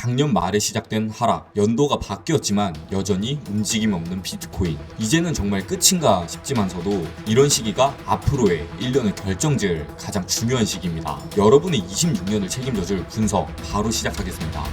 작년 말에 시작된 하락, 연도가 바뀌었지만 여전히 움직임 없는 비트코인. 이제는 정말 끝인가 싶지만서도 이런 시기가 앞으로의 1년을 결정지을 가장 중요한 시기입니다. 여러분의 26년을 책임져줄 분석 바로 시작하겠습니다.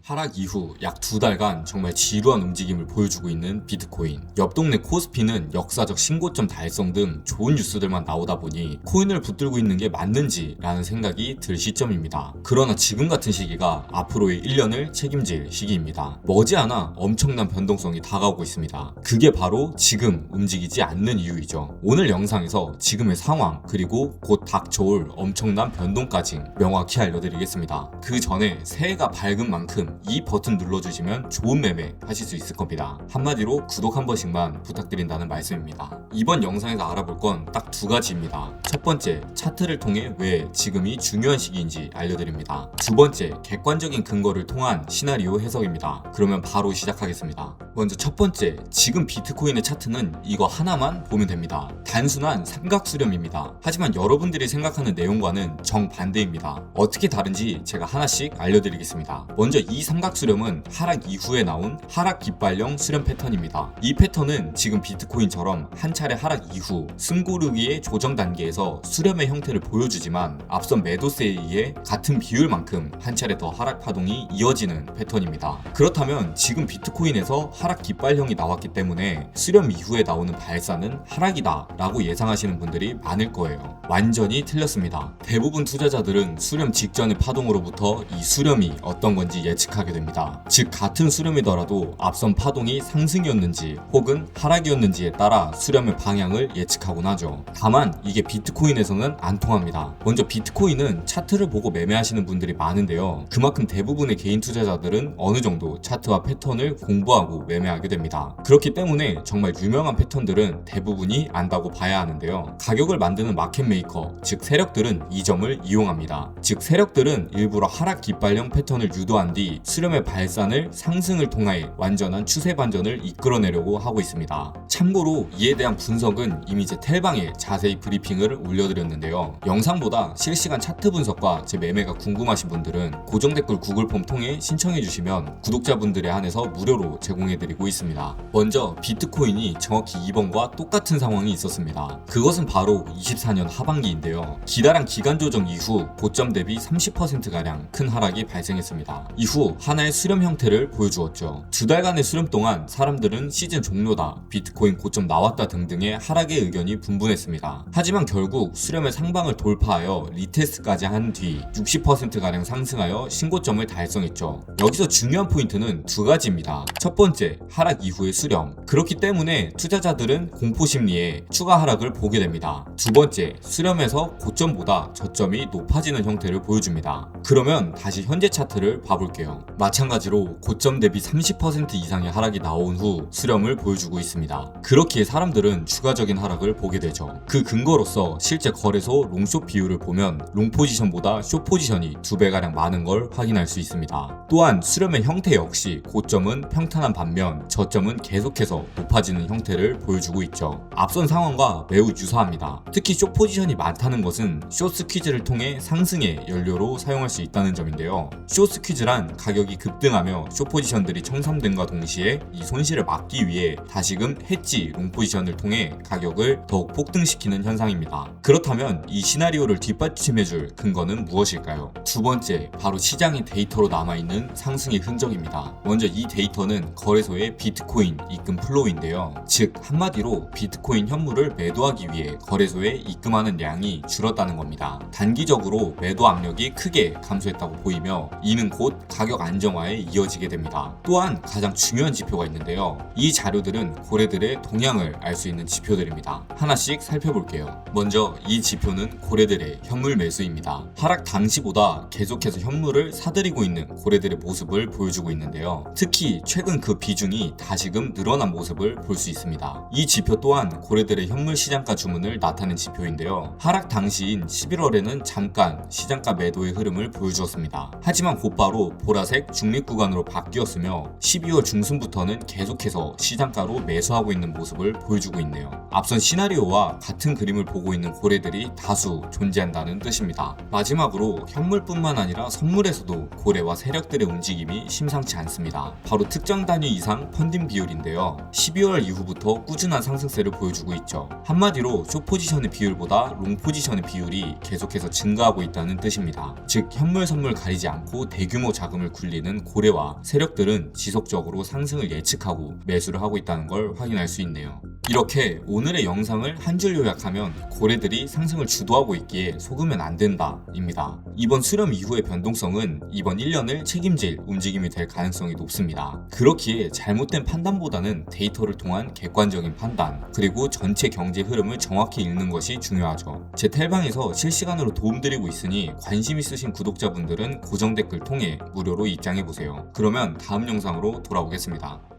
하락 이후 약 2달간 정말 지루한 움직임을 보여주고 있는 비트코인. 옆 동네 코스피는 역사적 신고점 달성 등 좋은 뉴스들만 나오다 보니 코인을 붙들고 있는 게 맞는지 라는 생각이 들 시점입니다. 그러나 지금 같은 시기가 앞으로의 1년을 책임질 시기입니다. 머지않아 엄청난 변동성이 다가오고 있습니다. 그게 바로 지금 움직이지 않는 이유이죠. 오늘 영상에서 지금의 상황 그리고 곧 닥쳐올 엄청난 변동까지 명확히 알려드리겠습니다. 그 전에 새해가 밝은 만큼 이 버튼 눌러주시면 좋은 매매 하실 수 있을 겁니다. 한마디로 구독 한 번씩만 부탁드린다는 말씀입니다. 이번 영상에서 알아볼 건 딱 2가지입니다. 첫 번째, 차트를 통해 왜 지금이 중요한 시기인지 알려드립니다. 두 번째, 객관적인 근거를 통한 시나리오 해석입니다. 그러면 바로 시작하겠습니다. 먼저 첫 번째, 지금 비트코인의 차트는 이거 하나만 보면 됩니다. 단순한 삼각수렴입니다. 하지만 여러분들이 생각하는 내용과는 정반대입니다. 어떻게 다른지 제가 하나씩 알려드리겠습니다. 먼저 이 삼각수렴은 하락 이후에 나온 하락 깃발형 수렴 패턴입니다. 이 패턴은 지금 비트코인처럼 한 차례 하락 이후 숨고르기의 조정 단계에서 수렴의 형태를 보여주지만 앞선 매도세에 의해 같은 비율만큼 한 차례 더 하락 파동이 이어지는 패턴입니다. 그렇다면 지금 비트코인에서 하락 깃발형이 나왔기 때문에 수렴 이후에 나오는 발사는 하락이다 라고 예상하시는 분들이 많을 거예요. 완전히 틀렸습니다. 대부분 투자자들은 수렴 직전의 파동으로부터 이 수렴이 어떤 건지 예측하게 됩니다. 즉 같은 수렴이더라도 앞선 파동이 상승이었는지 혹은 하락이었는지에 따라 수렴의 방향을 예측하곤 하죠. 다만 이게 비트코인에서는 안 통합니다. 먼저 비트코인은 차트를 보고 매매하시는 분들이 많은데요. 그만큼 대부분의 개인 투자자들은 어느 정도 차트와 패턴을 공부하고 매매하게 됩니다. 그렇기 때문에 정말 유명한 패턴들은 대부분이 안다고 봐야 하는데요. 가격을 만드는 마켓 메이커, 즉 세력들은 이 점을 이용합니다. 즉 세력들은 일부러 하락 깃발형 패턴을 유도한 뒤 수렴의 발산을 상승을 통하여 완전한 추세 반전을 이끌어내려고 하고 있습니다. 참고로 이에 대한 분석은 이미 제 텔방에 자세히 브리핑을 올려드렸는데요. 영상보다 실시간 차트 분석과 제 매매가 궁금하신 분들은 고정 댓글 구글 폼 통해 신청해주시면 구독자분들에 한해서 무료로 제공해드리고 있습니다. 먼저 비트코인이 정확히 이번과 똑같은 상황이 있었습니다. 그것은 바로 24년 하반기인데요. 기다란 기간 조정 이후 고점 대비 30%가량 큰 하락이 발생했습니다. 이후 하나의 수렴 형태를 보여주었죠. 2달간의 수렴 동안 사람들은 시즌 종료다, 비트코인 고점 나왔다 등등의 하락의 의견이 분분했습니다. 하지만 결국 수렴의 상방을 돌파하여 리테스트까지 한 뒤 60%가량 상승하여 신고점을 달성했죠. 여기서 중요한 포인트는 2가지입니다. 첫 번째, 하락 이후의 수렴. 그렇기 때문에 투자자들은 공포심리에 추가 하락을 보게 됩니다. 두 번째, 수렴에서 고점보다 저점이 높아지는 형태를 보여줍니다. 그러면 다시 현재 차트를 봐볼게요. 마찬가지로 고점 대비 30% 이상의 하락이 나온 후 수렴을 보여주고 있습니다. 그렇기에 사람들은 추가적인 하락을 보게 되죠. 그 근거로서 실제 거래소 롱숏 비율을 보면 롱 포지션보다 숏 포지션이 2배가량 많은 걸 확인할 수 있습니다. 또한 수렴의 형태 역시 고점은 평탄한 반면 저점은 계속해서 높아지는 형태를 보여주고 있죠. 앞선 상황과 매우 유사합니다. 특히 숏 포지션이 많다는 것은 숏 스퀴즈를 통해 상승의 연료로 사용할 수 있다는 점인데요. 숏 스퀴즈란 가격이 급등하며 숏 포지션들이 청산됨과 동시에 이 손실을 막기 위해 다시금 해지 롱 포지션을 통해 가격을 더욱 폭등시키는 현상입니다. 그렇다면 이 시나리오를 뒷받침해줄 근거는 무엇일까요? 두 번째, 바로 시장의 데이터로 남아있는 상승의 흔적입니다. 먼저 이 데이터는 거래소의 비트코인 입금 플로우인데요. 즉 한마디로 비트코인 현물을 매도하기 위해 거래소에 입금하는 양이 줄었다는 겁니다. 단기적으로 매도 압력이 크게 감소했다고 보이며 이는 곧 가격 안정화에 이어지게 됩니다. 또한 가장 중요한 지표가 있는데요. 이 자료들은 고래들의 동향을 알 수 있는 지표들입니다. 하나씩 살펴볼게요. 먼저 이 지표는 고래들의 현물 매수입니다. 하락 당시보다 계속해서 현물을 사들이고 있는 고래들의 모습을 보여주고 있는데요. 특히 최근 그 비중이 다시금 늘어난 모습을 볼 수 있습니다. 이 지표 또한 고래들의 현물 시장가 주문을 나타낸 지표인데요. 하락 당시인 11월에는 잠깐 시장가 매도의 흐름을 보여주었습니다. 하지만 곧바로 보라 보라색 중립 구간으로 바뀌었으며 12월 중순부터는 계속해서 시장가로 매수하고 있는 모습을 보여주고 있네요. 앞선 시나리오와 같은 그림을 보고 있는 고래들이 다수 존재한다는 뜻입니다. 마지막으로 현물뿐만 아니라 선물에서도 고래와 세력들의 움직임이 심상치 않습니다. 바로 특정 단위 이상 펀딩 비율인데요. 12월 이후부터 꾸준한 상승세를 보여주고 있죠. 한마디로 숏 포지션의 비율보다 롱 포지션의 비율이 계속해서 증가하고 있다는 뜻입니다. 즉 현물 선물 가리지 않고 대규모 자금을 굴리는 고래와 세력들은 지속적으로 상승을 예측하고 매수를 하고 있다는 걸 확인할 수 있네요. 이렇게 오늘의 영상을 한 줄 요약하면 고래들이 상승을 주도하고 있기에 속으면 안 된다 입니다. 이번 수렴 이후의 변동성은 이번 1년을 책임질 움직임이 될 가능성이 높습니다. 그렇기에 잘못된 판단보다는 데이터를 통한 객관적인 판단, 그리고 전체 경제 흐름을 정확히 읽는 것이 중요하죠. 제 텔방에서 실시간으로 도움드리고 있으니 관심 있으신 구독자분들은 고정 댓글 통해 무료로 입장해보세요. 그러면 다음 영상으로 돌아오겠습니다.